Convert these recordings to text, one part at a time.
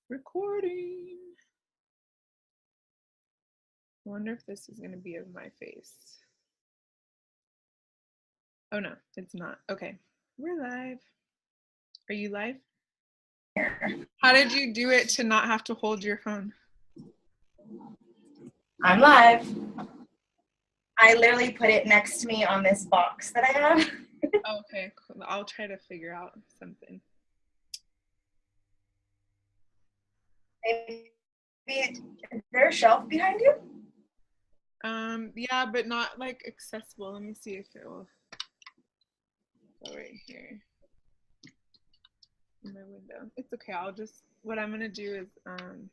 Recording. I wonder if this is going to be of my face. Oh no, it's not. Okay, we're live. Are you live? How did you do it to not have to hold your phone? I'm live. I literally put it next to me on this box that I have. Okay, cool. I'll try to figure out something. Maybe, is there a shelf behind you? Yeah, but not like accessible. Let me see if it will go right here in my window. It's okay. What I'm gonna do is I'm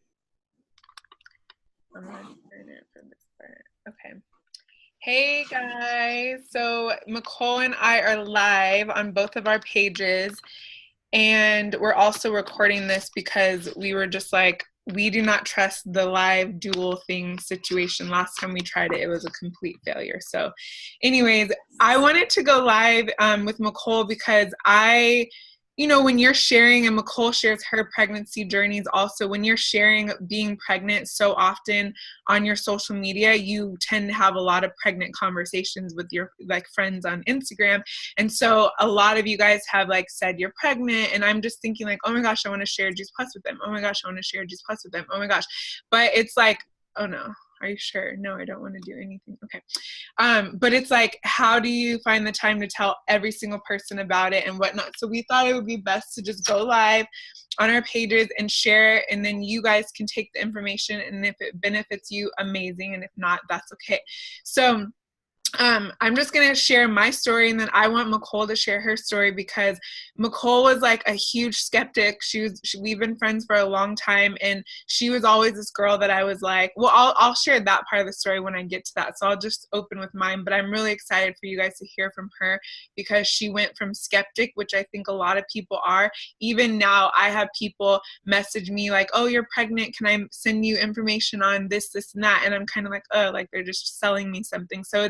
gonna turn it for this part. Okay. Hey guys, so Nicole and I are live on both of our pages, and we're also recording this because we were just like, we do not trust the live dual thing situation. Last time we tried it, it was a complete failure. So anyways, I wanted to go live with Nicole because when you're sharing, and Nicole shares her pregnancy journeys also, when you're sharing being pregnant so often on your social media, you tend to have a lot of pregnant conversations with your like friends on Instagram. And so a lot of you guys have like said you're pregnant, and I'm just thinking like, oh my gosh, I want to share Juice Plus with them. Oh my gosh, I want to share Juice Plus with them. Oh my gosh. But it's like, oh no. Are you sure? No, I don't want to do anything. Okay. But it's like, how do you find the time to tell every single person about it and whatnot? So we thought it would be best to just go live on our pages and share it, and then you guys can take the information, and if it benefits you, amazing, and if not, that's okay. So I'm just going to share my story, and then I want Nicole to share her story because Nicole was like a huge skeptic. We've been friends for a long time, and she was always this girl that I was like, well, I'll share that part of the story when I get to that. So I'll just open with mine, but I'm really excited for you guys to hear from her because she went from skeptic, which I think a lot of people are. Even now, I have people message me like, oh, you're pregnant. Can I send you information on this, and that? And I'm kind of like, oh, like they're just selling me something. So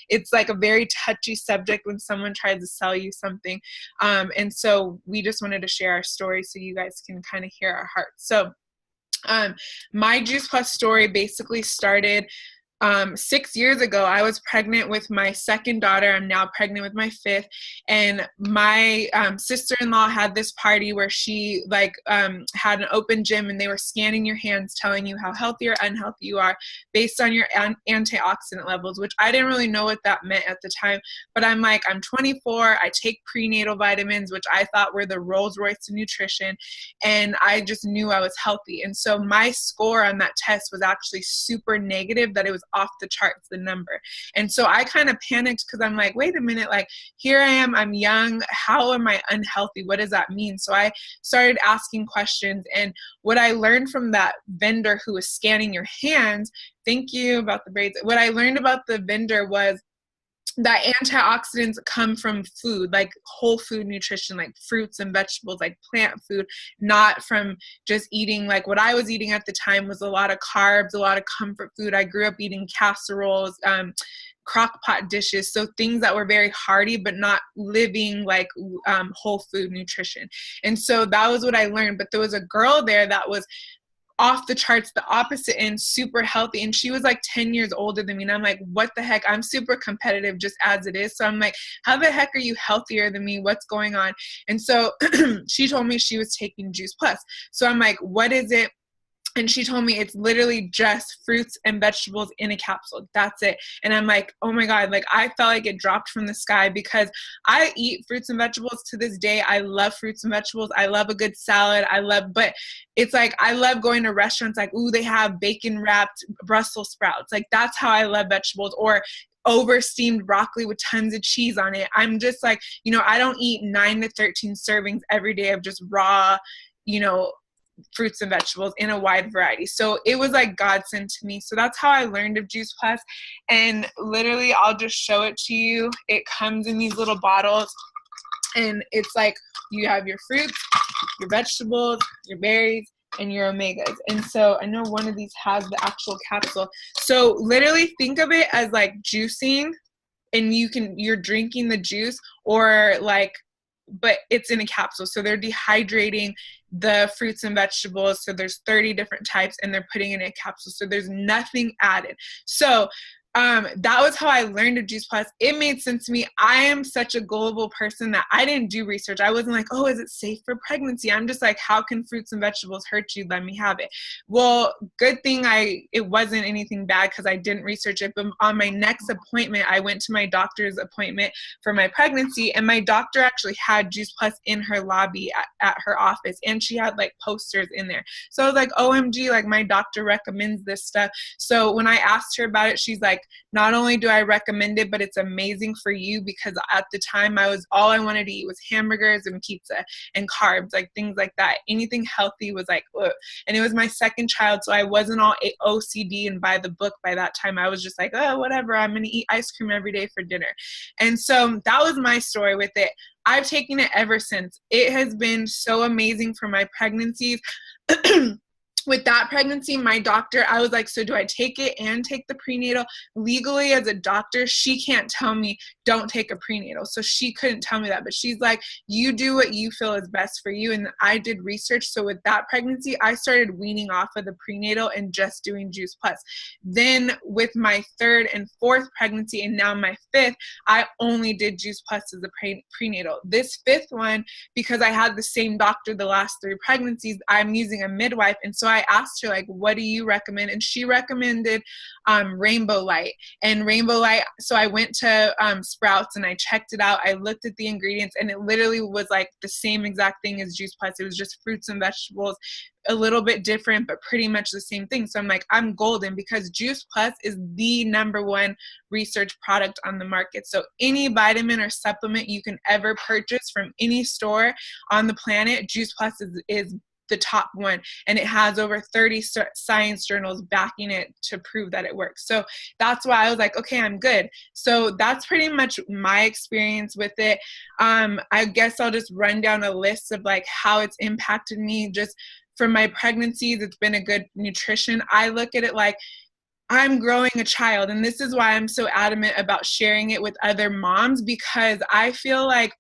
it's like a very touchy subject when someone tries to sell you something. And so we just wanted to share our story so you guys can kind of hear our hearts. So my Juice Plus story basically started 6 years ago. I was pregnant with my second daughter. I'm now pregnant with my fifth. And my sister-in-law had this party where she had an open gym, and they were scanning your hands, telling you how healthy or unhealthy you are based on your antioxidant levels, which I didn't really know what that meant at the time. But I'm like, I'm 24. I take prenatal vitamins, which I thought were the Rolls Royce of nutrition. And I just knew I was healthy. And so my score on that test was actually super negative, that it was off the charts, the number. And so I kind of panicked because I'm like, wait a minute, like here I am, I'm young, how am I unhealthy? What does that mean? So I started asking questions, and what I learned from that vendor who was scanning your hands, thank you about the braids, what I learned about the vendor was that antioxidants come from food, like whole food nutrition, like fruits and vegetables, like plant food, not from just eating. Like what I was eating at the time was a lot of carbs, a lot of comfort food. I grew up eating casseroles, crock pot dishes, so things that were very hearty but not living like whole food nutrition. And so that was what I learned. But there was a girl there that was off the charts, the opposite end, super healthy. And she was like 10 years older than me. And I'm like, what the heck? I'm super competitive just as it is. So I'm like, how the heck are you healthier than me? What's going on? And so she told me she was taking Juice Plus. So I'm like, what is it? And she told me it's literally just fruits and vegetables in a capsule. That's it. And I'm like, oh my God, like I felt like it dropped from the sky because I eat fruits and vegetables to this day. I love fruits and vegetables. I love a good salad. But it's like, I love going to restaurants like, ooh, they have bacon wrapped Brussels sprouts. Like that's how I love vegetables. Or over steamed broccoli with tons of cheese on it. I'm just like, I don't eat 9 to 13 servings every day of just raw, fruits and vegetables in a wide variety. So it was like godsend to me. So that's how I learned of Juice Plus. And literally, I'll just show it to you. It comes in these little bottles, and it's like you have your fruits, your vegetables, your berries, and your omegas. And so I know one of these has the actual capsule. So literally think of it as like juicing, and you're drinking the juice, or like, but it's in a capsule. So they're dehydrating the fruits and vegetables. So there's 30 different types, and they're putting it in capsules. So there's nothing added. So that was how I learned of Juice Plus. It made sense to me. I am such a gullible person that I didn't do research. I wasn't like, oh, is it safe for pregnancy? I'm just like, how can fruits and vegetables hurt you? Let me have it. Well, good thing it wasn't anything bad because I didn't research it. But on my next appointment, I went to my doctor's appointment for my pregnancy, and my doctor actually had Juice Plus in her lobby at her office, and she had like posters in there. So I was like, OMG, like my doctor recommends this stuff. So when I asked her about it, she's like, not only do I recommend it, but it's amazing for you, because at the time all I wanted to eat was hamburgers and pizza and carbs, like things like that. Anything healthy was like, ugh. And it was my second child, so I wasn't all OCD and by the book by that time. I was just like, oh, whatever, I'm going to eat ice cream every day for dinner. And so that was my story with it. I've taken it ever since. It has been so amazing for my pregnancies. With that pregnancy, my doctor, I was like, so do I take it and take the prenatal? Legally, as a doctor, she can't tell me don't take a prenatal. So she couldn't tell me that. But she's like, you do what you feel is best for you. And I did research. So with that pregnancy, I started weaning off of the prenatal and just doing Juice Plus. Then with my third and fourth pregnancy, and now my fifth, I only did Juice Plus as a prenatal. This fifth one, because I had the same doctor the last 3 pregnancies, I'm using a midwife. And so I asked her, like, what do you recommend? And she recommended Rainbow Light. And Rainbow Light, so I went to Sprouts and I checked it out. I looked at the ingredients, and it literally was like the same exact thing as Juice Plus. It was just fruits and vegetables, a little bit different, but pretty much the same thing. So I'm like, I'm golden, because Juice Plus is the #1 research product on the market. So any vitamin or supplement you can ever purchase from any store on the planet, Juice Plus is the top one, and it has over 30 science journals backing it to prove that it works. So that's why I was like, okay, I'm good. So that's pretty much my experience with it. I guess I'll just run down a list of like how it's impacted me. Just for my pregnancies, it's been a good nutrition. I look at it like I'm growing a child, and this is why I'm so adamant about sharing it with other moms, because I feel like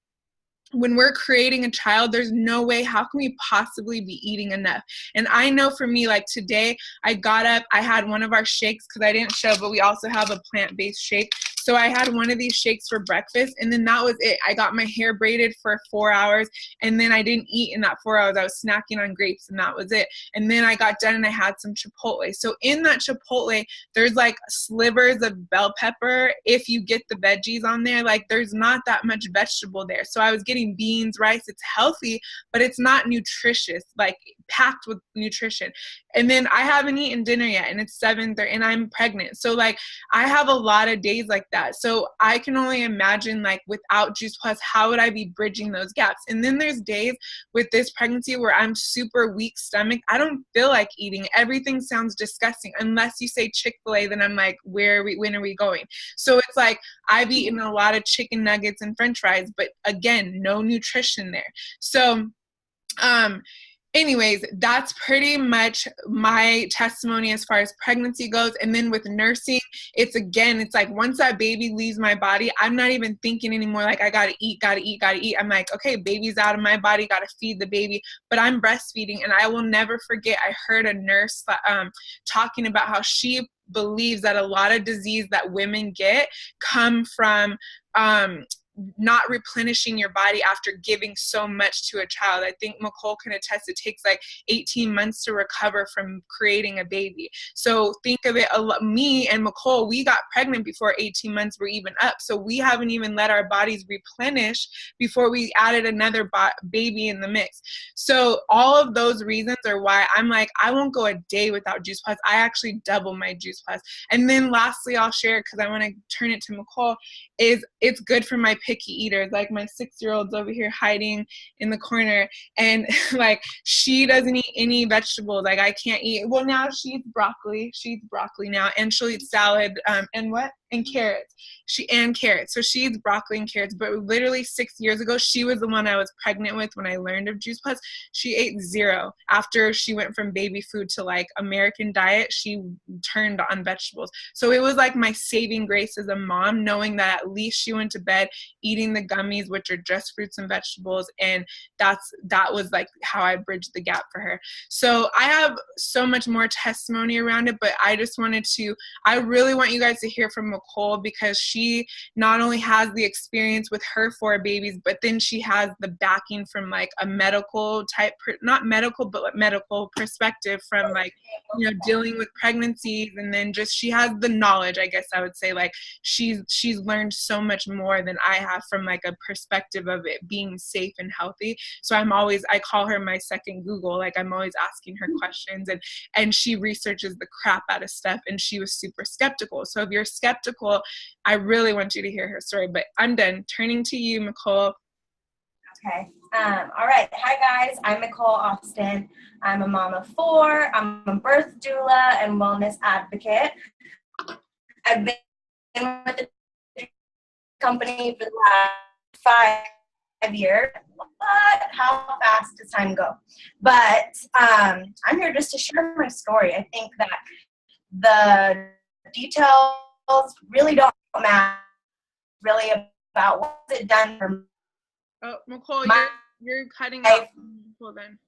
when we're creating a child, there's no way, how can we possibly be eating enough? And I know for me, like today, I got up, I had one of our shakes, because I didn't show, but we also have a plant-based shake. So I had one of these shakes for breakfast, and then that was it. I got my hair braided for 4 hours, and then I didn't eat in that 4 hours. I was snacking on grapes, and that was it. And then I got done and I had some Chipotle. So in that Chipotle, there's like slivers of bell pepper. If you get the veggies on there, like there's not that much vegetable there. So I was getting beans, rice. It's healthy, but it's not nutritious, like packed with nutrition. And then I haven't eaten dinner yet, and it's 7:30, and I'm pregnant. So like I have a lot of days like that. So I can only imagine, like without Juice Plus, how would I be bridging those gaps? And then there's days with this pregnancy where I'm super weak stomach. I don't feel like eating. Everything sounds disgusting. Unless you say Chick-fil-A, then I'm like, when are we going? So it's like I've eaten a lot of chicken nuggets and French fries, but again, no nutrition there. So anyways, that's pretty much my testimony as far as pregnancy goes. And then with nursing, it's like once that baby leaves my body, I'm not even thinking anymore like I gotta eat. I'm like, okay, baby's out of my body, gotta feed the baby. But I'm breastfeeding, and I will never forget, I heard a nurse talking about how she believes that a lot of disease that women get come from not replenishing your body after giving so much to a child. I think Nicole can attest, it takes like 18 months to recover from creating a baby. So think of it, me and Nicole, we got pregnant before 18 months were even up. So we haven't even let our bodies replenish before we added another baby in the mix. So all of those reasons are why I'm like, I won't go a day without Juice Plus. I actually double my Juice Plus. And then lastly, I'll share, because I want to turn it to Nicole, is it's good for my picky eaters. Like my 6-year-old's over here hiding in the corner, and like she doesn't eat any vegetables. Like I can't eat. Well, now she eats broccoli. She eats broccoli now, and she'll eat salad and carrots. So she eats broccoli and carrots. But literally 6 years ago, she was the one I was pregnant with when I learned of Juice Plus. She ate 0. After she went from baby food to like American diet, she turned on vegetables. So it was like my saving grace as a mom, knowing that at least she went to bed eating the gummies, which are just fruits and vegetables. And that was like how I bridged the gap for her. So I have so much more testimony around it, but I really want you guys to hear from Nicole, because she not only has the experience with her 4 babies, but then she has the backing from like a medical type, not medical, but like medical perspective from like, you know, dealing with pregnancies. And then just, she has the knowledge, I guess I would say, like she's learned so much more than I have from like a perspective of it being safe and healthy. So I call her my second Google. Like I'm always asking her questions, and she researches the crap out of stuff, and she was super skeptical. So if you're skeptical, I really want you to hear her story. But I'm done. Turning to you, Nicole. Okay. All right. Hi, guys. I'm Nicole Austin. I'm a mom of 4. I'm a birth doula and wellness advocate. I've been with the company for the last 5 years. But how fast does time go? But I'm here just to share my story. I think that the details really don't matter. Really about what's it done for me. Oh, Nicole, you're cutting out. Hold on.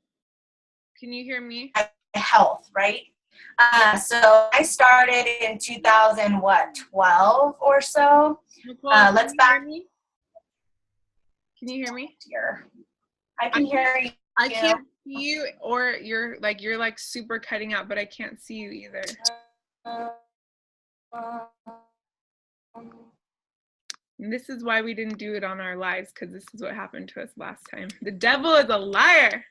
Can you hear me? Health, right? So I started in 2012 or so. Nicole, Let's back. Can you hear me? Here. I can hear you. I can't see you, or you're like super cutting out, but I can't see you either. And this is why we didn't do it on our lives, because this is what happened to us last time. The devil is a liar.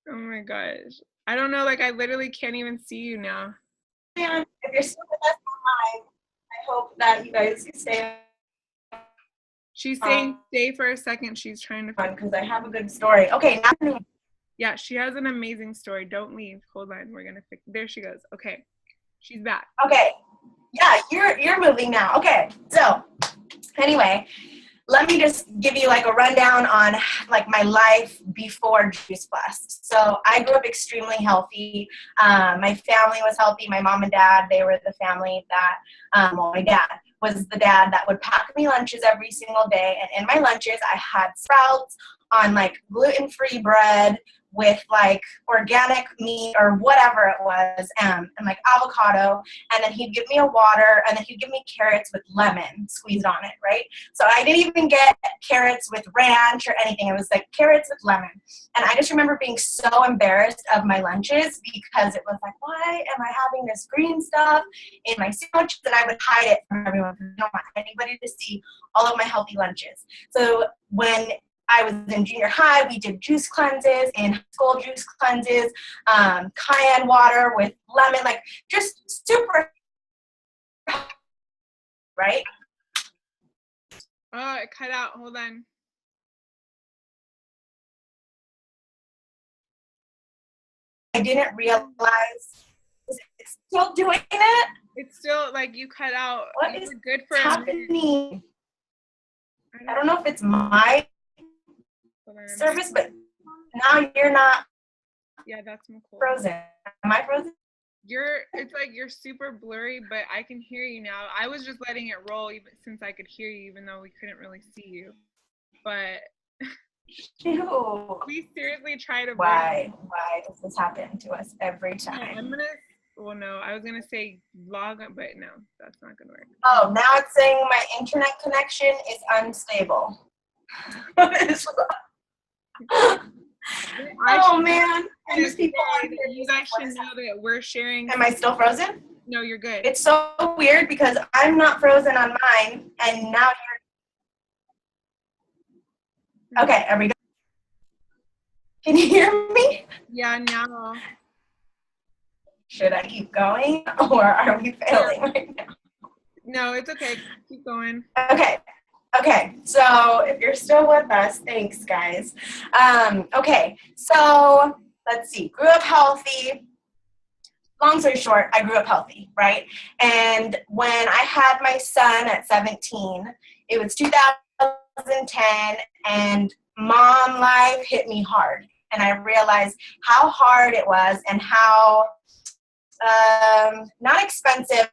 Oh my gosh. I don't know, like I literally can't even see you now. Man, if you're still with us online, I hope that you guys stay. She's saying stay for a second. She's trying to fun because I have a good story. Okay, now. Yeah, she has an amazing story. Don't leave. Hold on. We're gonna fix. There she goes. Okay, she's back. Okay, yeah, you're moving now. Okay, so anyway, let me just give you like a rundown on like my life before Juice Plus. So I grew up extremely healthy. My family was healthy. My mom and dad, they were the family that, well, my dad was the dad that would pack me lunches every single day. And in my lunches, I had sprouts on like gluten-free bread with like organic meat or whatever it was, and like avocado, and then he'd give me a water, and then he'd give me carrots with lemon squeezed on it, right? So I didn't even get carrots with ranch or anything. It was like carrots with lemon. And I just remember being so embarrassed of my lunches because it was like, why am I having this green stuff in my sandwiches? And I would hide it from everyone because I don't want anybody to see all of my healthy lunches. So when I was in junior high, we did juice cleanses, in school juice cleanses, cayenne water with lemon, like just super, right? Oh, it cut out. Hold on. I didn't realize. Is it still doing it? It's still like you cut out. What is good for happening? I don't know if it's my service, but now you're not. Yeah, that's Nicole. Frozen. Am I frozen? It's like you're super blurry, but I can hear you now. I was just letting it roll even since I could hear you, even though we couldn't really see you. But we seriously try to. Why does this happen to us every time? I was gonna say log on, but no, that's not gonna work. Oh, now it's saying my internet connection is unstable. Oh man! And just people you guys should know that we're sharing. Am I still frozen? No, you're good. It's so weird because I'm not frozen on mine, and now you're. Okay, are we good? Can you hear me? Yeah, now. Should I keep going, or are we failing right now? No, it's okay. Keep going. Okay, so if you're still with us, thanks, guys. Okay, so let's see. Grew up healthy. Long story short, I grew up healthy, right? And when I had my son at 17, it was 2010, and mom life hit me hard. And I realized how hard it was and how not expensive,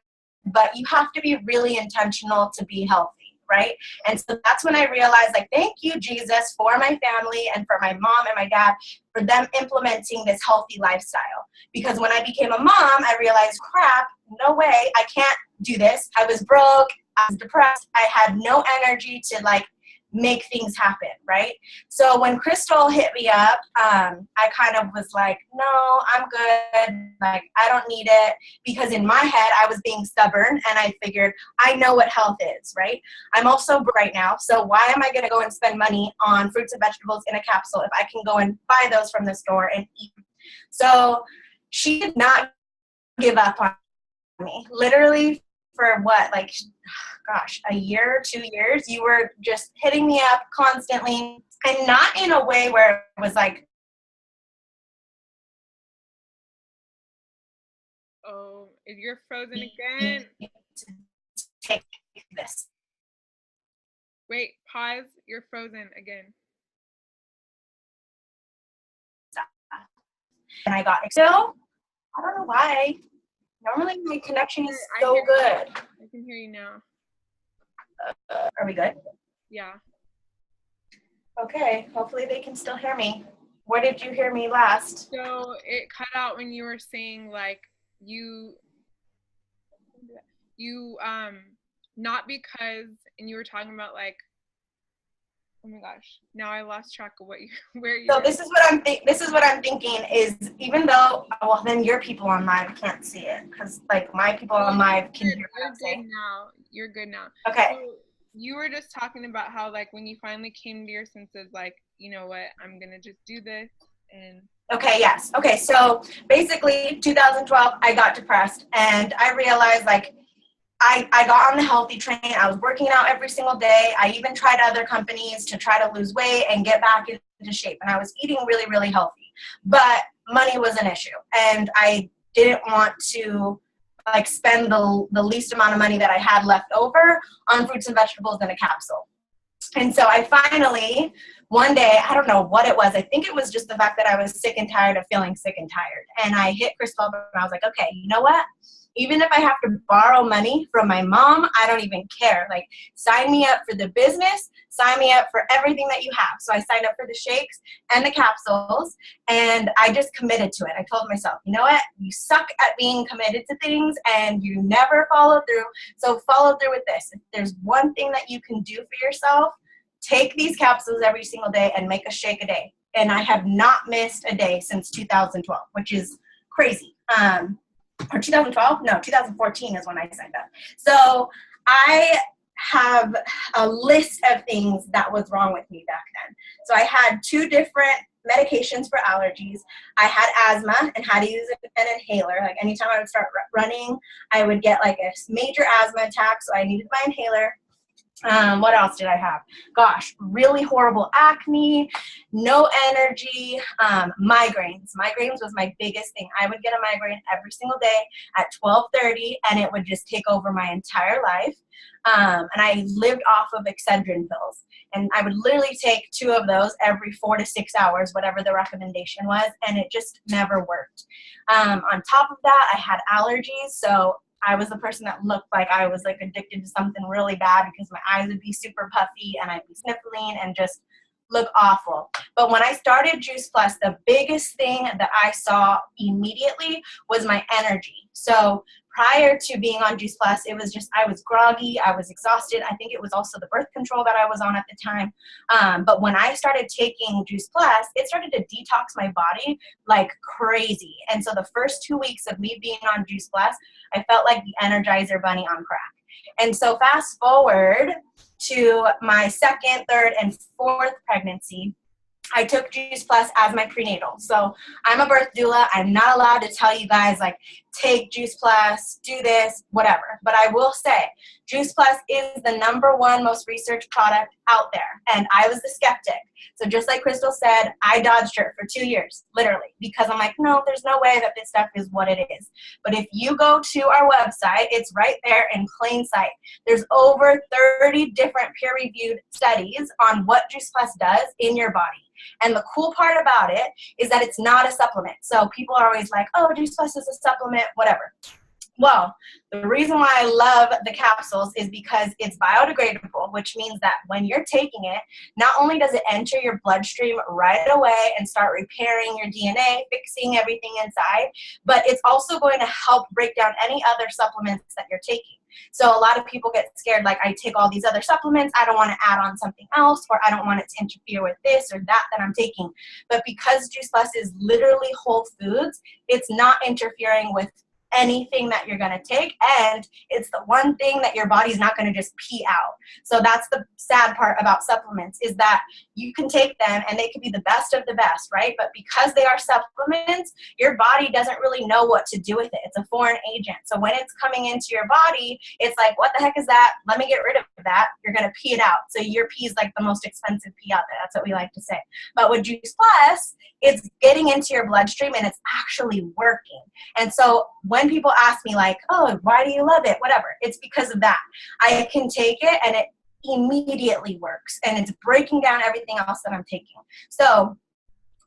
but you have to be really intentional to be healthy. Right? And so that's when I realized, like, thank you, Jesus, for my family and for my mom and my dad, for them implementing this healthy lifestyle. Because when I became a mom, I realized, crap, no way, I can't do this. I was broke, I was depressed, I had no energy to like make things happen, right? So when Crystal hit me up, I kind of was like, no, I'm good. Like, I don't need it, because in my head, I was being stubborn and I figured I know what health is, right? I'm also broke right now. So why am I going to go and spend money on fruits and vegetables in a capsule if I can go and buy those from the store and eat them? So she did not give up on me. Literally for what, like, gosh, a year, 2 years, you were just hitting me up constantly, and not in a way where it was like, Oh, you're frozen again. take this. Wait, pause. You're frozen again. And I got so, I don't know why. Normally my connection is so good. I can hear you now. Are we good? Yeah. Okay, hopefully they can still hear me. Where did you hear me last? So it cut out when you were saying like you not because, and you were talking about like, oh my gosh, now I lost track of what you where you So were. this is what I'm thinking is, even though, well, then your people on live can't see it, because like my people on live can hear what I'm saying. You're good now. Okay. So you were just talking about how like when you finally came to your senses, like, you know what, I'm gonna just do this. And okay, yes. Okay, so basically 2012 I got depressed, and I realized like I got on the healthy train. I was working out every single day. I even tried other companies to try to lose weight and get back into shape, and I was eating really, really healthy, but money was an issue, and I didn't want to like spend the least amount of money that I had left over on fruits and vegetables in a capsule. And so I finally, one day, I don't know what it was. I think it was just the fact that I was sick and tired of feeling sick and tired. And I hit Crystal up and I was like, okay, you know what? Even if I have to borrow money from my mom, I don't even care. Like, sign me up for the business, sign me up for everything that you have. So I signed up for the shakes and the capsules, and I just committed to it. I told myself, you know what? You suck at being committed to things and you never follow through. So follow through with this. If there's one thing that you can do for yourself, take these capsules every single day and make a shake a day. And I have not missed a day since 2012, which is crazy. Or 2012? No, 2014 is when I signed up. So I have a list of things that was wrong with me back then. So I had 2 different medications for allergies. I had asthma and had to use an inhaler. Like, anytime I would start running, I would get like a major asthma attack, so I needed my inhaler. What else did I have? Gosh, really horrible acne, no energy, migraines. Migraines was my biggest thing. I would get a migraine every single day at 12:30, and it would just take over my entire life. And I lived off of Excedrin pills. And I would literally take 2 of those every 4 to 6 hours, whatever the recommendation was, and it just never worked. On top of that, I had allergies, so I was the person that looked like I was like addicted to something really bad, because my eyes would be super puffy and I'd be sniffling and just look awful. But when I started Juice Plus, the biggest thing that I saw immediately was my energy. So prior to being on Juice Plus, it was just, I was groggy, I was exhausted. I think it was also the birth control that I was on at the time. But when I started taking Juice Plus, it started to detox my body like crazy. And so the first 2 weeks of me being on Juice Plus, I felt like the Energizer Bunny on crack. And so fast forward to my 2nd, 3rd, and 4th pregnancy, I took Juice Plus as my prenatal. So I'm a birth doula. I'm not allowed to tell you guys, like, take Juice Plus, do this, whatever. But I will say, Juice Plus is the #1 most researched product out there. And I was the skeptic. So just like Crystal said, I dodged her for 2 years, literally, because I'm like, no, there's no way that this stuff is what it is. But if you go to our website, it's right there in plain sight. There's over 30 different peer-reviewed studies on what Juice Plus does in your body. And the cool part about it is that it's not a supplement. So people are always like, oh, Juice Plus is a supplement, whatever. Well, the reason why I love the capsules is because it's biodegradable, which means that when you're taking it, not only does it enter your bloodstream right away and start repairing your DNA, fixing everything inside, but it's also going to help break down any other supplements that you're taking. So a lot of people get scared, like, I take all these other supplements, I don't want to add on something else, or I don't want it to interfere with this or that I'm taking. But because Juice Plus is literally whole foods, it's not interfering with anything that you're going to take, and it's the one thing that your body's not going to just pee out. So that's the sad part about supplements, is that you can take them and they could be the best of the best, right? But because they are supplements, your body doesn't really know what to do with it. It's a foreign agent. So when it's coming into your body, it's like, what the heck is that? Let me get rid of that. You're going to pee it out. So your pee is like the most expensive pee out there. That's what we like to say. But with Juice Plus, it's getting into your bloodstream and it's actually working. And so when people ask me, like, oh, why do you love it? Whatever. It's because of that. I can take it and it immediately works, and it's breaking down everything else that I'm taking. So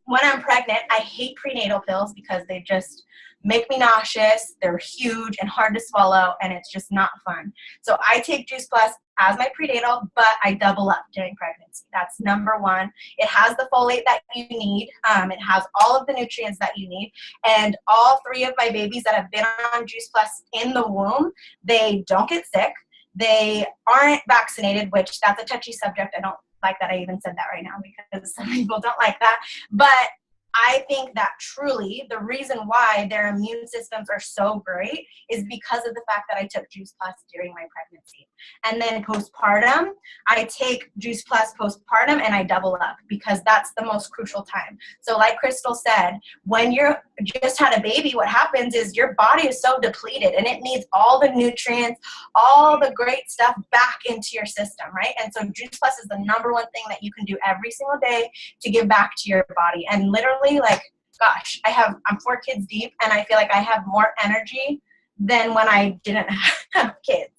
when I'm pregnant, I hate prenatal pills because they just make me nauseous. They're huge and hard to swallow, and it's just not fun. So I take Juice Plus as my prenatal, but I double up during pregnancy. That's number one. It has the folate that you need. It has all of the nutrients that you need. And all three of my babies that have been on Juice Plus in the womb, they don't get sick. They aren't vaccinated, which that's a touchy subject. I don't like that I even said that right now because some people don't like that. But I think that truly the reason why their immune systems are so great is because of the fact that I took Juice Plus during my pregnancy. And then postpartum, I take Juice Plus postpartum and I double up because that's the most crucial time. So like Crystal said, when you're just had a baby, what happens is your body is so depleted and it needs all the nutrients, all the great stuff back into your system, right? And so Juice Plus is the number one thing that you can do every single day to give back to your body. And literally, like, gosh, I'm 4 kids deep and I feel like I have more energy than when I didn't have kids.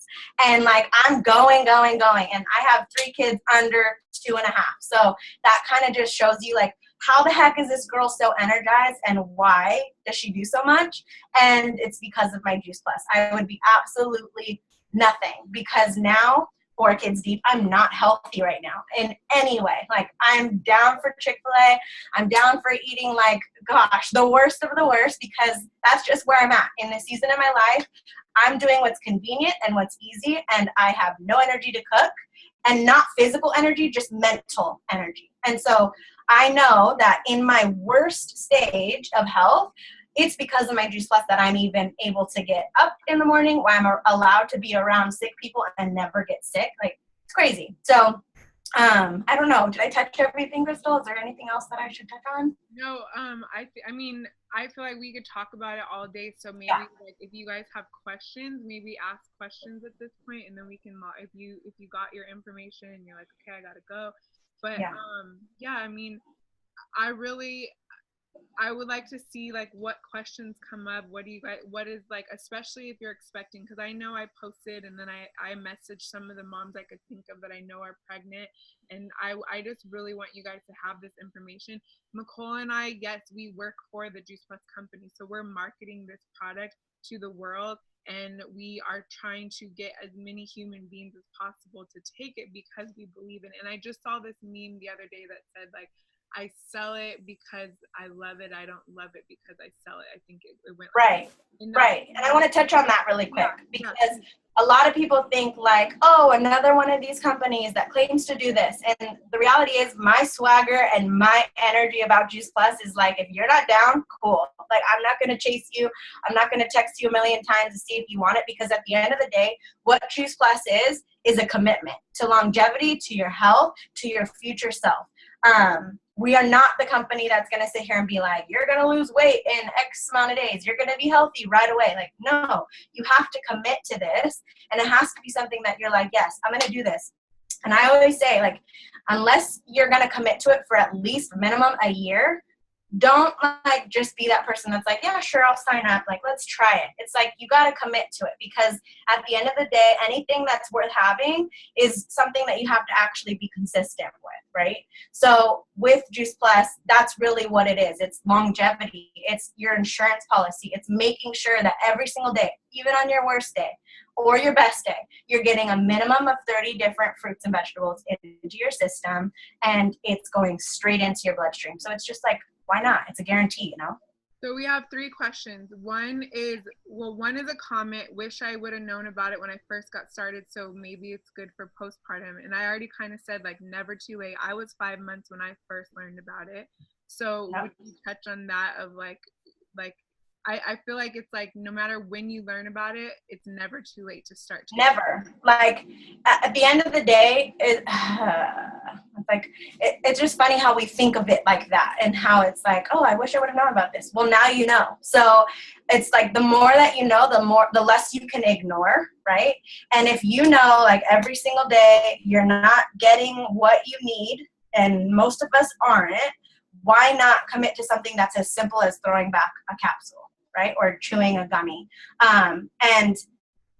And like, I'm going, and I have 3 kids under 2.5. So that kind of just shows you, like, how the heck is this girl so energized and why does she do so much? And it's because of my Juice Plus. I would be absolutely nothing because now, 4 kids deep, I'm not healthy right now in any way. Like, I'm down for Chick-fil-A. I'm down for eating, like, gosh, the worst of the worst, because that's just where I'm at in this season of my life. I'm doing what's convenient and what's easy, and I have no energy to cook, and not physical energy, just mental energy. And so I know that in my worst stage of health, it's because of my Juice Plus that I'm even able to get up in the morning, where I'm allowed to be around sick people and never get sick. Like, it's crazy. So I don't know. Did I touch everything, Crystal? Is there anything else that I should touch on? No, I mean, I feel like we could talk about it all day. So maybe, like, if you guys have questions, maybe ask questions at this point, and then we can, if you got your information and you're like, okay, I gotta go. But yeah, I mean, I would like to see, like, what questions come up. What is, like, especially if you're expecting, because I know I posted and then I messaged some of the moms I could think of that I know are pregnant, and I just really want you guys to have this information. Nicole and I, yes, we work for the Juice Plus company, so we're marketing this product to the world, and we are trying to get as many human beings as possible to take it because we believe in it. And I just saw this meme the other day that said, like, I sell it because I love it. I don't love it because I sell it. I think it went right. Right. And I want to touch on that really quick because a lot of people think, like, oh, another one of these companies that claims to do this. And the reality is my swagger and my energy about Juice Plus is like, if you're not down, cool. Like, I'm not going to chase you. I'm not going to text you a million times to see if you want it, because at the end of the day, what Juice Plus is a commitment to longevity, to your health, to your future self. We are not the company that's going to sit here and be like, you're going to lose weight in X amount of days. You're going to be healthy right away. Like, no, you have to commit to this. And it has to be something that you're like, yes, I'm going to do this. And I always say, like, unless you're going to commit to it for at least minimum a year, don't like just be that person that's like, yeah, sure, I'll sign up. Like, let's try it. It's like you got to commit to it, because at the end of the day, anything that's worth having is something that you have to actually be consistent with, right? So with Juice Plus, that's really what it is. It's longevity. It's your insurance policy. It's making sure that every single day, even on your worst day or your best day, you're getting a minimum of 30 different fruits and vegetables into your system, and it's going straight into your bloodstream. So it's just like, why not? It's a guarantee, you know? So we have 3 questions. One is a comment, wish I would have known about it when I first got started, so maybe it's good for postpartum. And I already kind of said, like, never too late. I was 5 months when I first learned about it. So Yep. would you touch on that of like I feel like it's like no matter when you learn about it, it's never too late to start. Never. Like, at the end of the day, it's just funny how we think of it like that, and how it's like, oh, I wish I would have known about this. Well, now you know. So it's like the more that you know, the less you can ignore, right? And if you know, like, every single day you're not getting what you need, and most of us aren't, why not commit to something that's as simple as throwing back a capsule, right? Or chewing a gummy. And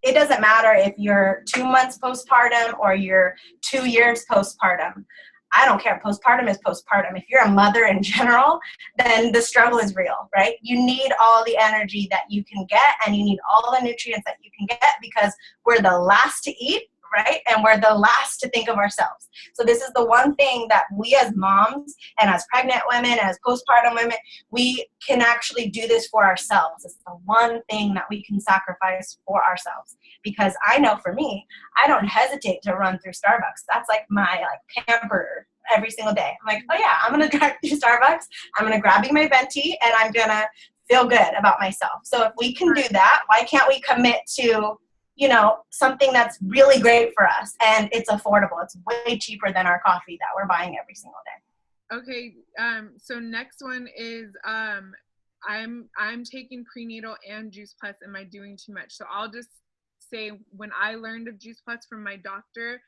it doesn't matter if you're 2 months postpartum or you're 2 years postpartum. I don't care. Postpartum is postpartum. If you're a mother in general, then the struggle is real, right? You need all the energy that you can get, and you need all the nutrients that you can get, because we're the last to eat, right? And we're the last to think of ourselves. So this is the one thing that we as moms and as pregnant women, as postpartum women, we can actually do this for ourselves. It's the one thing that we can sacrifice for ourselves. Because I know for me, I don't hesitate to run through Starbucks. That's like my pamper every single day. I'm like, oh yeah, I'm going to drive through Starbucks. I'm going to grab my venti, and I'm going to feel good about myself. So if we can do that, why can't we commit to, you know, something that's really great for us, and it's affordable. It's way cheaper than our coffee that we're buying every single day. Okay, so next one is I'm taking prenatal and Juice Plus. Am I doing too much? So I'll just say, when I learned of Juice Plus from my doctor,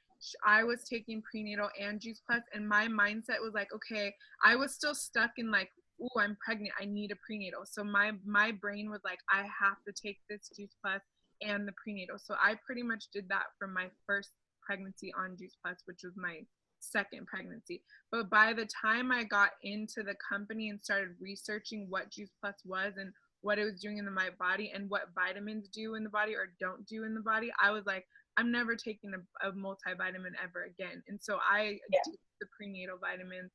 I was taking prenatal and Juice Plus, and my mindset was like, okay, I was still stuck in like, oh, I'm pregnant, I need a prenatal. So my brain was like, I have to take this Juice Plus and the prenatal. So I pretty much did that for my first pregnancy on Juice Plus, which was my second pregnancy. But by the time I got into the company and started researching what Juice Plus was and what it was doing in my body and what vitamins do in the body or don't do in the body, I was like, I'm never taking a multivitamin ever again. And so I did the prenatal vitamins.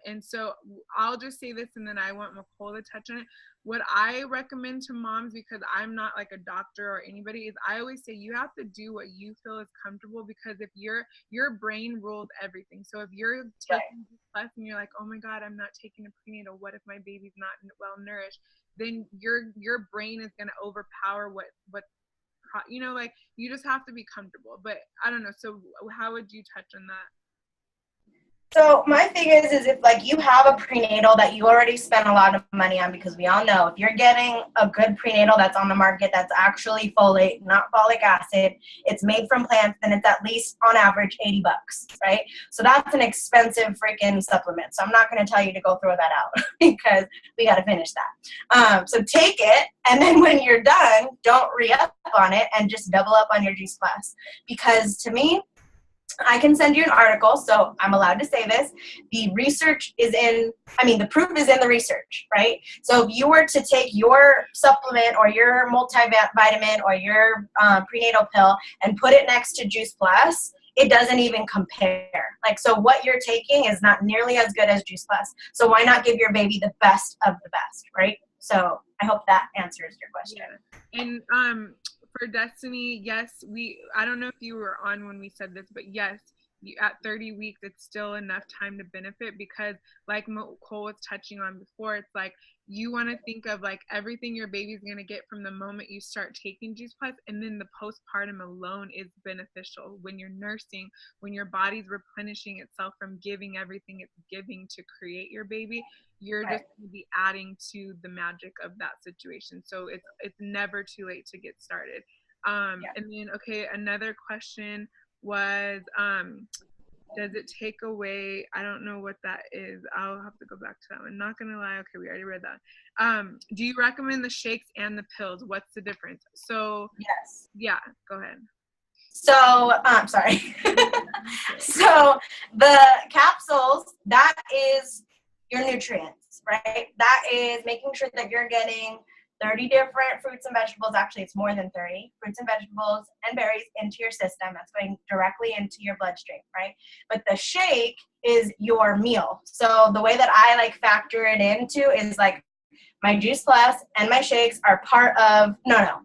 And so I'll just say this, and then I want Nicole to touch on it. What I recommend to moms, because I'm not like a doctor or anybody, is I always say you have to do what you feel is comfortable, because if your brain rules everything. So if you're taking Plus and you're like, oh my God, I'm not taking a prenatal, what if my baby's not well nourished? Then your brain is going to overpower what you know, like, you just have to be comfortable. But I don't know. So how would you touch on that? So my thing is if like you have a prenatal that you already spent a lot of money on, because we all know if you're getting a good prenatal that's on the market that's actually folate, not folic acid, it's made from plants, then it's at least on average $80, right? So that's an expensive freaking supplement. So I'm not going to tell you to go throw that out because we got to finish that. So take it, and then when you're done, don't re-up on it and just double up on your Juice Plus. Because to me, I can send you an article, so I'm allowed to say this. The research is the proof is in the research, right? So if you were to take your supplement or your multivitamin or your prenatal pill and put it next to Juice Plus, it doesn't even compare. Like, so what you're taking is not nearly as good as Juice Plus. So why not give your baby the best of the best, right? So I hope that answers your question. Yeah. And for Destiny, yes, I don't know if you were on when we said this, but yes, at 30 weeks, it's still enough time to benefit, because like Cole was touching on before, it's like you want to think of like everything your baby's going to get from the moment you start taking Juice Plus, and then the postpartum alone is beneficial when you're nursing, when your body's replenishing itself from giving everything it's giving to create your baby. You're just going to be adding to the magic of that situation. So it's never too late to get started. And then, okay, another question was, Does it take away? I don't know what that is. I'll have to go back to that one. Not gonna lie. Okay, we already read that. Do you recommend the shakes and the pills? What's the difference? So Yes. yeah, go ahead. So, sorry. So the capsules, that is your nutrients, right? That is making sure that you're getting 30 different fruits and vegetables. Actually, it's more than 30 fruits and vegetables and berries into your system. That's going directly into your bloodstream, right? But the shake is your meal. So the way that I like factor it into is like my Juice Plus and my shakes are part of,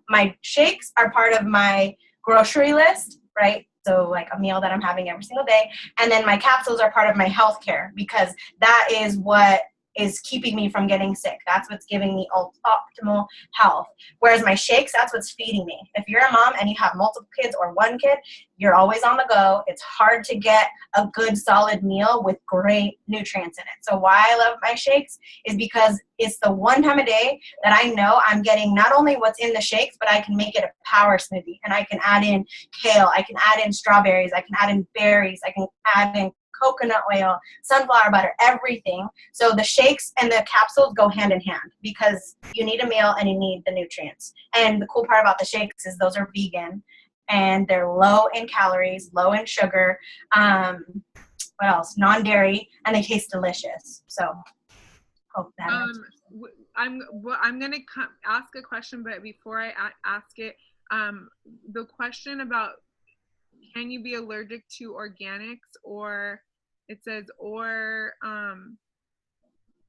my shakes are part of my grocery list, right? So like a meal that I'm having every single day. And then my capsules are part of my healthcare because that is what is keeping me from getting sick. That's what's giving me optimal health. Whereas my shakes, that's what's feeding me. If you're a mom and you have multiple kids or one kid, you're always on the go. It's hard to get a good solid meal with great nutrients in it. So why I love my shakes is because it's the one time a day that I know I'm getting not only what's in the shakes, but I can make it a power smoothie. And I can add in kale, I can add in strawberries, I can add in berries, I can add in coconut oil, sunflower butter, everything. So the shakes and the capsules go hand in hand because you need a meal and you need the nutrients. And the cool part about the shakes is those are vegan and they're low in calories, low in sugar. What else? Non-dairy, and they taste delicious. So hope that answers. I'm gonna ask a question, but before I ask it, the question about can you be allergic to organics, or it says or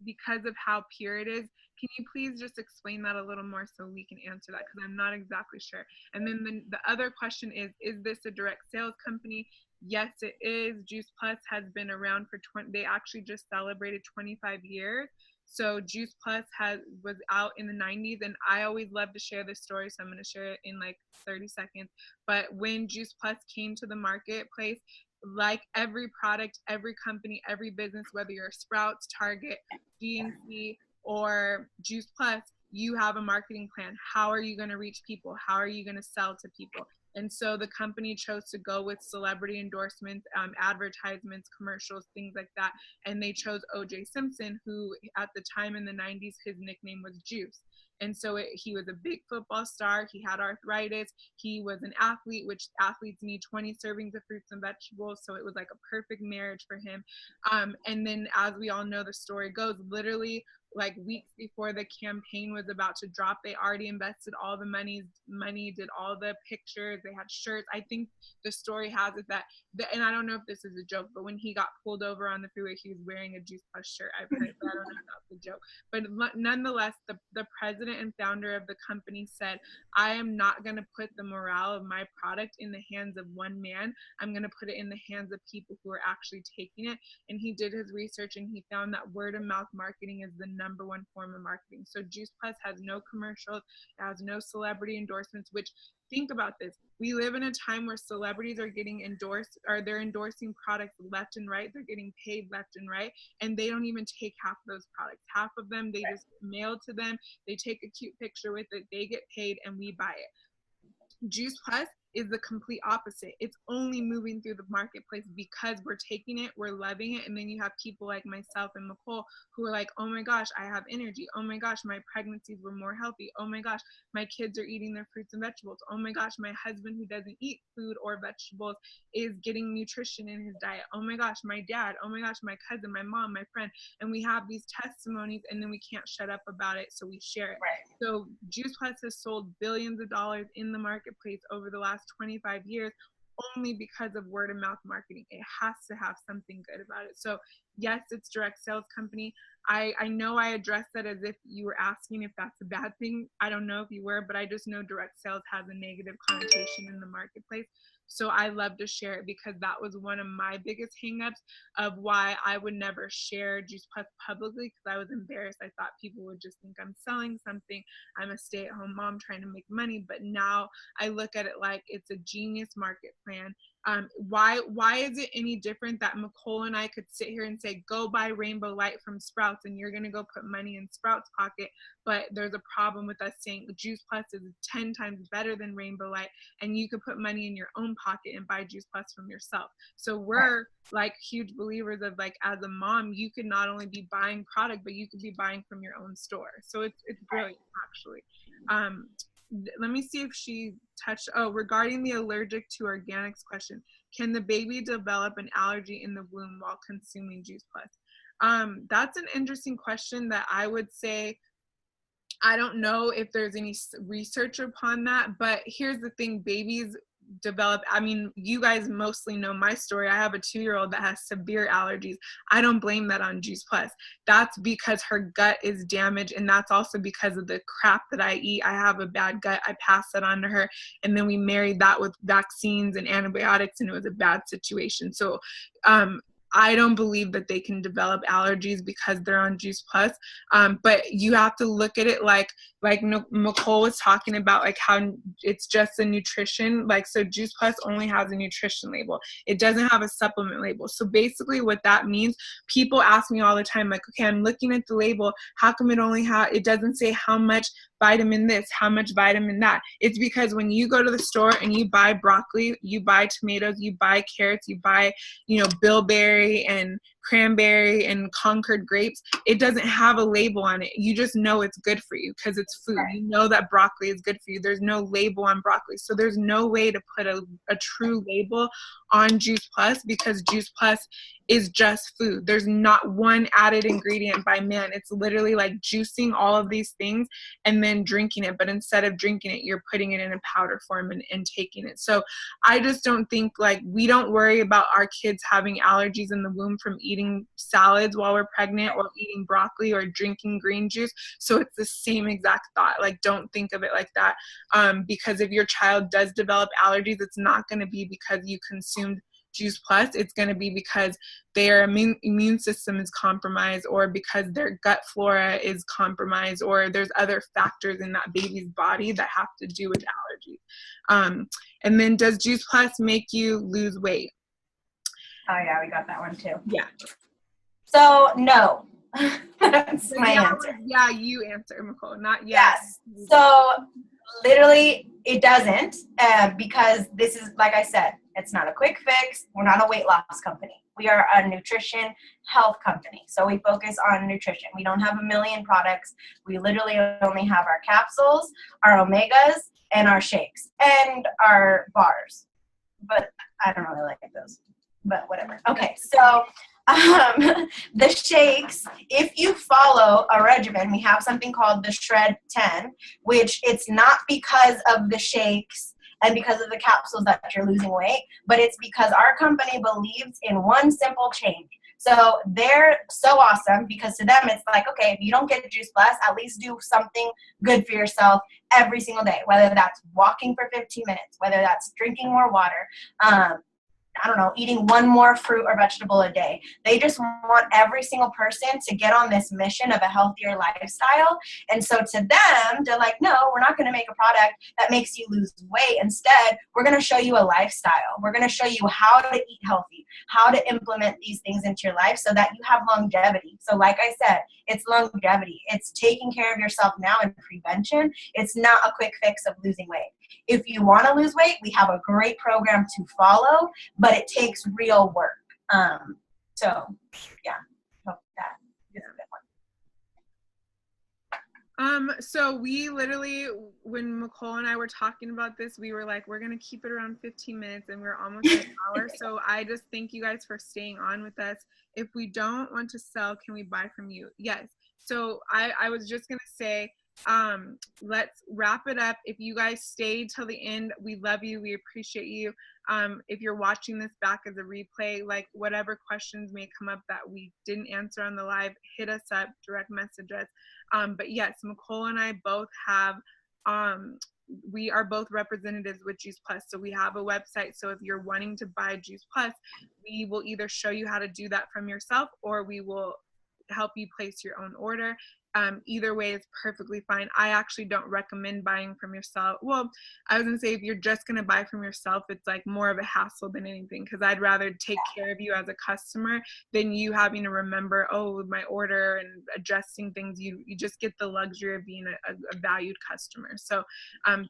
because of how pure it is. Can you please just explain that a little more so we can answer that, because I'm not exactly sure. And then the other question is this a direct sales company? Yes, it is. Juice Plus has been around for 20, they actually just celebrated 25 years. So Juice Plus was out in the 90s, and I always love to share this story, so I'm going to share it in like 30 seconds. But when Juice Plus came to the marketplace, like every product, every company, every business, whether you're Sprouts, Target, GNC, or Juice Plus, you have a marketing plan. How are you going to reach people? How are you going to sell to people? And so the company chose to go with celebrity endorsements, advertisements, commercials, things like that. And they chose O.J. Simpson, who at the time in the 90s, his nickname was Juice. And so he was a big football star. He had arthritis. He was an athlete, which athletes need 20 servings of fruits and vegetables. So it was like a perfect marriage for him. And then, as we all know, the story goes, literally like weeks before the campaign was about to drop, they already invested all the money, did all the pictures, they had shirts. I think the story has it that, and I don't know if this is a joke, but when he got pulled over on the freeway, he was wearing a Juice Plus shirt. I've heard, but I don't know if that's a joke. But nonetheless, the president and founder of the company said, I am not going to put the morale of my product in the hands of one man. I'm going to put it in the hands of people who are actually taking it. And he did his research and he found that word of mouth marketing is the number one form of marketing. So Juice Plus has no commercials, it has no celebrity endorsements, which, think about this. We live in a time where celebrities are getting endorsed, or they're endorsing products left and right. They're getting paid left and right, and they don't even take half of those products. Half of them they just mail to them. They take a cute picture with it. They get paid, and we buy it. Juice Plus is the complete opposite. It's only moving through the marketplace because we're taking it, we're loving it, and then you have people like myself and Nicole who are like, oh my gosh, I have energy. Oh my gosh, my pregnancies were more healthy. Oh my gosh, my kids are eating their fruits and vegetables. Oh my gosh, my husband who doesn't eat food or vegetables is getting nutrition in his diet. Oh my gosh, my dad. Oh my gosh, my cousin, my mom, my friend. And we have these testimonies, and then we can't shut up about it, so we share it. Right. So Juice Plus has sold billions of dollars in the marketplace over the last 25 years only because of word of mouth marketing. It has to have something good about it. So yes, it's direct sales company. I know I addressed that as if you were asking if that's a bad thing. I don't know if you were, but I just know direct sales has a negative connotation in the marketplace. So I love to share it because that was one of my biggest hangups of why I would never share Juice Plus publicly, because I was embarrassed. I thought people would just think I'm selling something. I'm a stay-at-home mom trying to make money. But now I look at it like it's a genius market plan. Why is it any different that Nicole and I could sit here and say, go buy Rainbow Light from Sprouts, and you're going to go put money in Sprouts pocket, but there's a problem with us saying Juice Plus is 10 times better than Rainbow Light, and you could put money in your own pocket and buy Juice Plus from yourself. So we're like huge believers of, like, as a mom, you could not only be buying product, but you could be buying from your own store. So it's brilliant, actually. Let me see if she touched, regarding the allergic to organics question, can the baby develop an allergy in the womb while consuming Juice Plus? That's an interesting question that I would say, I don't know if there's any research upon that, but here's the thing, babies develop, I mean, you guys mostly know my story. I have a 2-year-old that has severe allergies. I don't blame that on Juice Plus. That's because her gut is damaged, and that's also because of the crap that I eat. I have a bad gut. I pass that on to her, and then we married that with vaccines and antibiotics, and it was a bad situation. So I don't believe that they can develop allergies because they're on Juice Plus. But you have to look at it like Nicole was talking about, like how it's just a nutrition. Like, so Juice Plus only has a nutrition label. It doesn't have a supplement label. So basically what that means, people ask me all the time, like, okay, I'm looking at the label. How come it doesn't say how much vitamin this, how much vitamin that? It's because when you go to the store and you buy broccoli, you buy tomatoes, you buy carrots, you buy, bilberry and cranberry and Concord grapes, it doesn't have a label on it. You just know it's good for you because it's food. You know that broccoli is good for you. There's no label on broccoli. So there's no way to put a true label on Juice Plus because Juice Plus is just food. There's not one added ingredient by man. It's literally like juicing all of these things and then drinking it. But instead of drinking it, you're putting it in a powder form and taking it. So I just don't think, like, we don't worry about our kids having allergies in the womb from eating salads while we're pregnant or eating broccoli or drinking green juice. So it's the same exact thought. Like, don't think of it like that. Because if your child does develop allergies, it's not going to be because you consumed Juice Plus. It's going to be because their immune system is compromised, or because their gut flora is compromised, or there's other factors in that baby's body that have to do with allergies. And then, does Juice Plus make you lose weight? Oh yeah, we got that one too. Yeah. So no. That's my answer. Yeah, you answer, Nicole, not yes. So literally it doesn't, because this is, like I said, it's not a quick fix. We're not a weight loss company. We are a nutrition health company. So we focus on nutrition. We don't have a million products. We literally only have our capsules, our omegas, and our shakes, and our bars. But I don't really like those, but whatever. Okay, so the shakes, if you follow a regimen, we have something called the Shred 10, which it's not because of the shakes and because of the capsules that you're losing weight, but it's because our company believes in one simple change. So they're so awesome because to them it's like, okay, if you don't get Juice Plus, at least do something good for yourself every single day, whether that's walking for 15 minutes, whether that's drinking more water, I don't know, eating one more fruit or vegetable a day. They just want every single person to get on this mission of a healthier lifestyle. And so to them, they're like, no, we're not going to make a product that makes you lose weight. Instead, we're going to show you a lifestyle. We're going to show you how to eat healthy, how to implement these things into your life so that you have longevity. So like I said, it's longevity. It's taking care of yourself now and prevention. It's not a quick fix of losing weight. If you want to lose weight, we have a great program to follow, but it takes real work. So, yeah, hope that is a good one. So we literally, when Nicole and I were talking about this, we were like, we're going to keep it around 15 minutes, and we're almost at an hour. So I just thank you guys for staying on with us. If we don't want to sell, can we buy from you? Yes. So I was just going to say, let's wrap it up. If you guys stayed till the end, we love you. We appreciate you. If you're watching this back as a replay, like, whatever questions may come up that we didn't answer on the live, hit us up, direct message us. But yes, Nicole and I both have, we are both representatives with Juice Plus. So we have a website. So if you're wanting to buy Juice Plus, we will either show you how to do that from yourself, or we will help you place your own order. either way is perfectly fine. I actually don't recommend buying from yourself. Well, I was gonna say, if you're just gonna buy from yourself, it's like more of a hassle than anything, because I'd rather take care of you as a customer than you having to remember, oh, my order and adjusting things. You just get the luxury of being a valued customer. So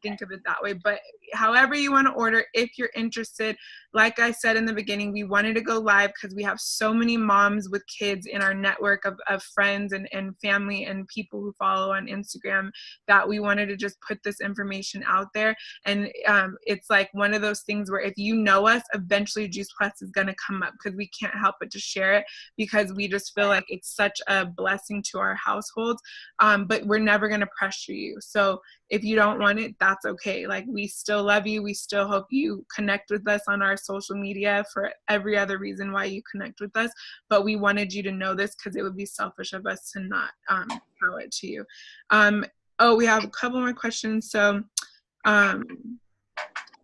think of it that way. But however you want to order, if you're interested, like I said in the beginning, we wanted to go live because we have so many moms with kids in our network of friends and family and people who follow on Instagram, that we wanted to just put this information out there. And it's like one of those things where if you know us, eventually Juice Plus is going to come up, because we can't help but to share it, because we just feel like it's such a blessing to our households. But we're never going to pressure you. So if you don't want it, that's okay. Like, we still love you. We still hope you connect with us on our social media for every other reason why you connect with us. But we wanted you to know this, because it would be selfish of us to not tell it to you. Oh, we have a couple more questions. So,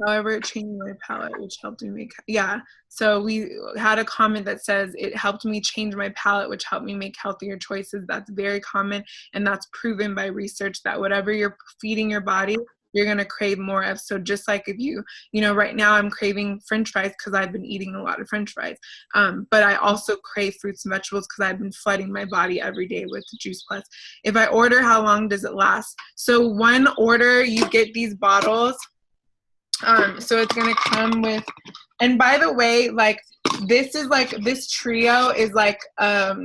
however, it changed my palate, which helped me make, yeah. So we had a comment that says, it helped me change my palate, which helped me make healthier choices. That's very common, and that's proven by research that whatever you're feeding your body, you're going to crave more of. So just like if you know, right now I'm craving French fries because I've been eating a lot of French fries. But I also crave fruits and vegetables because I've been flooding my body every day with Juice Plus. If I order, how long does it last? So one order, you get these bottles. So it's gonna come with, and by the way, like, this is like, this trio is like,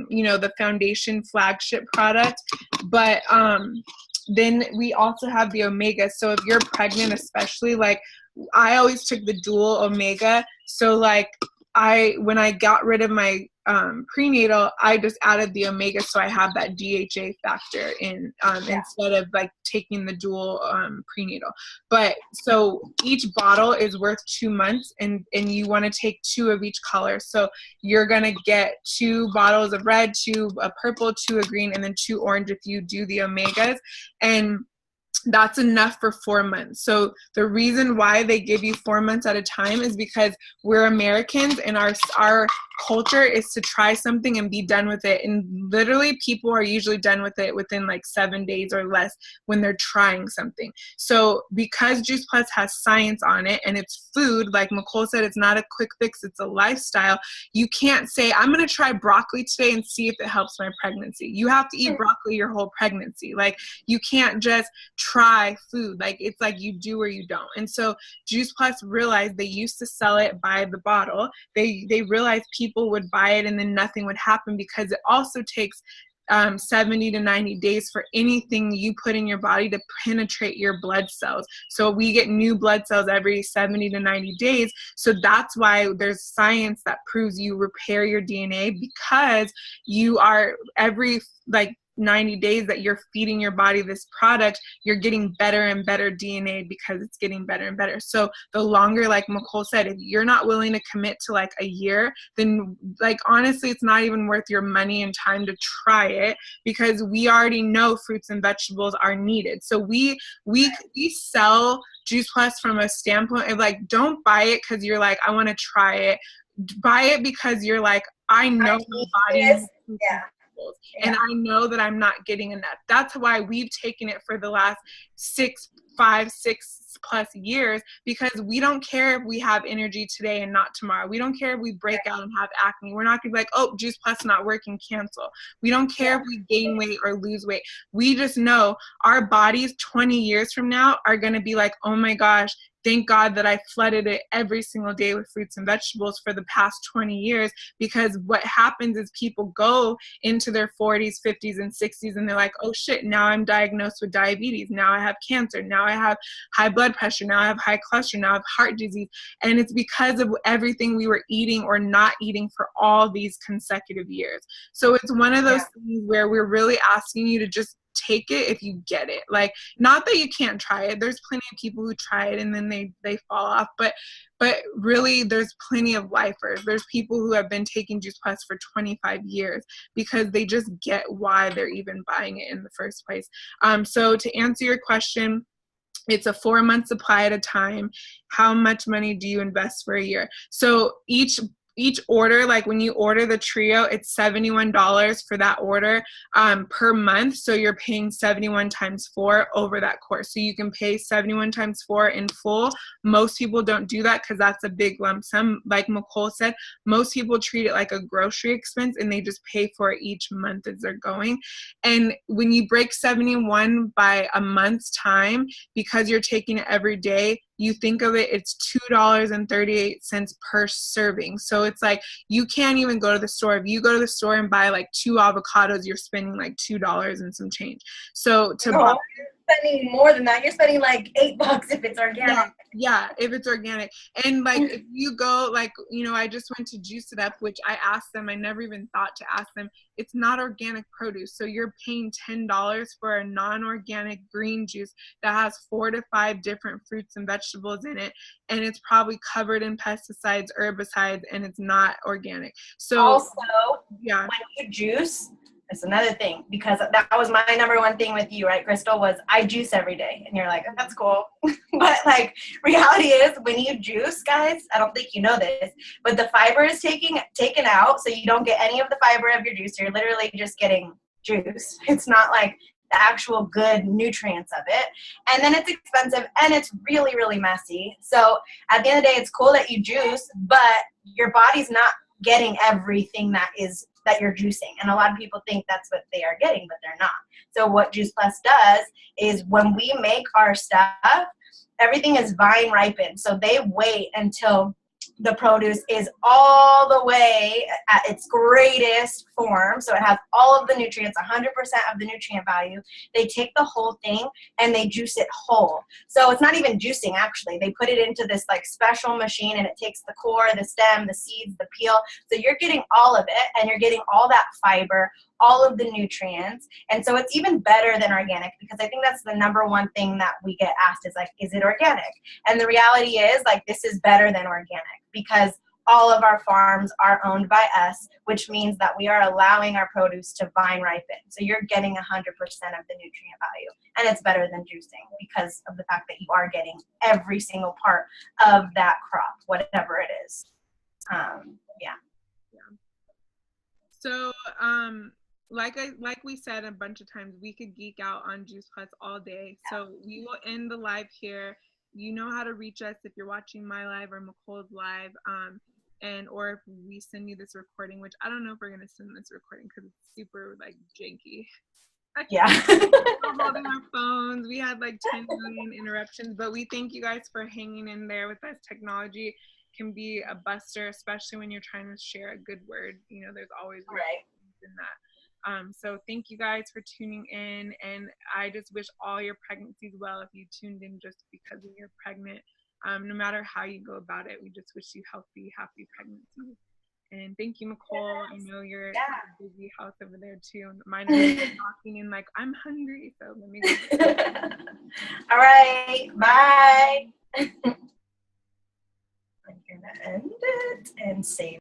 you know, the foundation flagship product, but then we also have the omega. So if you're pregnant, especially, like, I always took the dual omega. So like, when I got rid of my prenatal, I just added the omega, so I have that DHA factor in, instead of like taking the dual prenatal. But so each bottle is worth 2 months, and you want to take 2 of each color. So you're gonna get 2 bottles of red, 2 a purple, 2 a green, and then 2 orange if you do the omegas. And that's enough for 4 months. So the reason why they give you 4 months at a time is because we're Americans, and our culture is to try something and be done with it. And literally, people are usually done with it within like 7 days or less when they're trying something. So because Juice Plus has science on it, and it's food, like Nicole said, it's not a quick fix, it's a lifestyle. You can't say, I'm going to try broccoli today and see if it helps my pregnancy. You have to eat broccoli your whole pregnancy. Like, you can't just try food. Like, it's like you do or you don't. And so Juice Plus realized, they used to sell it by the bottle. They realized people would buy it and then nothing would happen, because it also takes 70 to 90 days for anything you put in your body to penetrate your blood cells. So we get new blood cells every 70 to 90 days. So that's why there's science that proves you repair your DNA, because you are, every like 90 days that you're feeding your body this product, you're getting better and better DNA, because it's getting better and better. So the longer, like Nicole said, if you're not willing to commit to like a year, then like, honestly, it's not even worth your money and time to try it, because we already know fruits and vegetables are needed. So we sell Juice Plus from a standpoint of like, don't buy it because you're like, I want to try it. Buy it because you're like, I know my body needs fruits and vegetables. And I know that I'm not getting enough. That's why we've taken it for the last 6 plus years, because we don't care if we have energy today and not tomorrow. We don't care if we break out and have acne. We're not gonna be like, oh, Juice Plus not working, cancel. We don't care if we gain weight or lose weight. We just know our bodies 20 years from now are gonna be like, oh my gosh, thank God that I flooded it every single day with fruits and vegetables for the past 20 years. Because what happens is people go into their 40s, 50s, and 60s, and they're like, oh shit, now I'm diagnosed with diabetes. Now I have cancer. Now I have high blood pressure. Now I have high cholesterol. Now I have heart disease. And it's because of everything we were eating or not eating for all these consecutive years. So it's one of those things where we're really asking you to just take it if you get it. Like, not that you can't try it. There's plenty of people who try it and then they fall off, but really there's plenty of lifers. There's people who have been taking Juice Plus for 25 years because they just get why they're even buying it in the first place. So to answer your question, it's a 4-month supply at a time. How much money do you invest for a year? So each each order, like when you order the trio, it's $71 for that order per month. So you're paying 71 times 4 over that course. So you can pay 71 times 4 in full. Most people don't do that because that's a big lump sum. Like Nicole said, most people treat it like a grocery expense and they just pay for it each month as they're going. And when you break 71 by a month's time, because you're taking it every day, you think of it, it's $2.38 per serving. So it's like you can't even go to the store. If you go to the store and buy like 2 avocados, you're spending like $2 and some change. So to buy, you're spending more than that. You're spending like $8 if it's organic. Yeah, if it's organic. And like if you go, like, you know, I just went to Juice It Up, which I asked them, I never even thought to ask them, it's not organic produce. So you're paying $10 for a non-organic green juice that has 4 to 5 different fruits and vegetables in it, and it's probably covered in pesticides, herbicides, and it's not organic. So also, yeah, when you juice, that's another thing, because that was my number one thing with you, right, Crystal, was I juice every day. And you're like, that's cool. But like reality is when you juice, guys, I don't think you know this, but the fiber is taken out. So you don't get any of the fiber of your juice. You're literally just getting juice. It's not like the actual good nutrients of it. And then it's expensive and it's really, really messy. So at the end of the day, it's cool that you juice, but your body's not getting everything that you're juicing. And a lot of people think that's what they are getting, but they're not. So what Juice Plus does is when we make our stuff, everything is vine ripened. So they wait until the produce is all the way at its greatest form. So it has all of the nutrients, 100% of the nutrient value. They take the whole thing and they juice it whole. So it's not even juicing, actually. They put it into this like special machine and it takes the core, the stem, the seeds, the peel. So you're getting all of it and you're getting all that fiber, all of the nutrients. And so it's even better than organic, because I think that's the number one thing that we get asked is like, is it organic? And the reality is like, this is better than organic because all of our farms are owned by us, which means that we are allowing our produce to vine ripen. So you're getting 100% of the nutrient value, and it's better than juicing because of the fact that you are getting every single part of that crop, whatever it is. Yeah. So, like we said a bunch of times, we could geek out on Juice Plus all day. So we will end the live here. You know how to reach us if you're watching my live or McCole's live, or if we send you this recording, which I don't know if we're gonna send this recording because it's super like janky. Yeah. We're holding our phones. We had like 10 million interruptions, but we thank you guys for hanging in there with us. Technology can be a buster, especially when you're trying to share a good word. You know, there's always right in that. So thank you guys for tuning in, and I just wish all your pregnancies well. If you tuned in just because you're pregnant, no matter how you go about it, we just wish you healthy, happy pregnancies. And thank you, Nicole. I know you're busy house over there too. Mine are talking and like, I'm hungry, so let me go. All right, bye. I'm gonna end it and save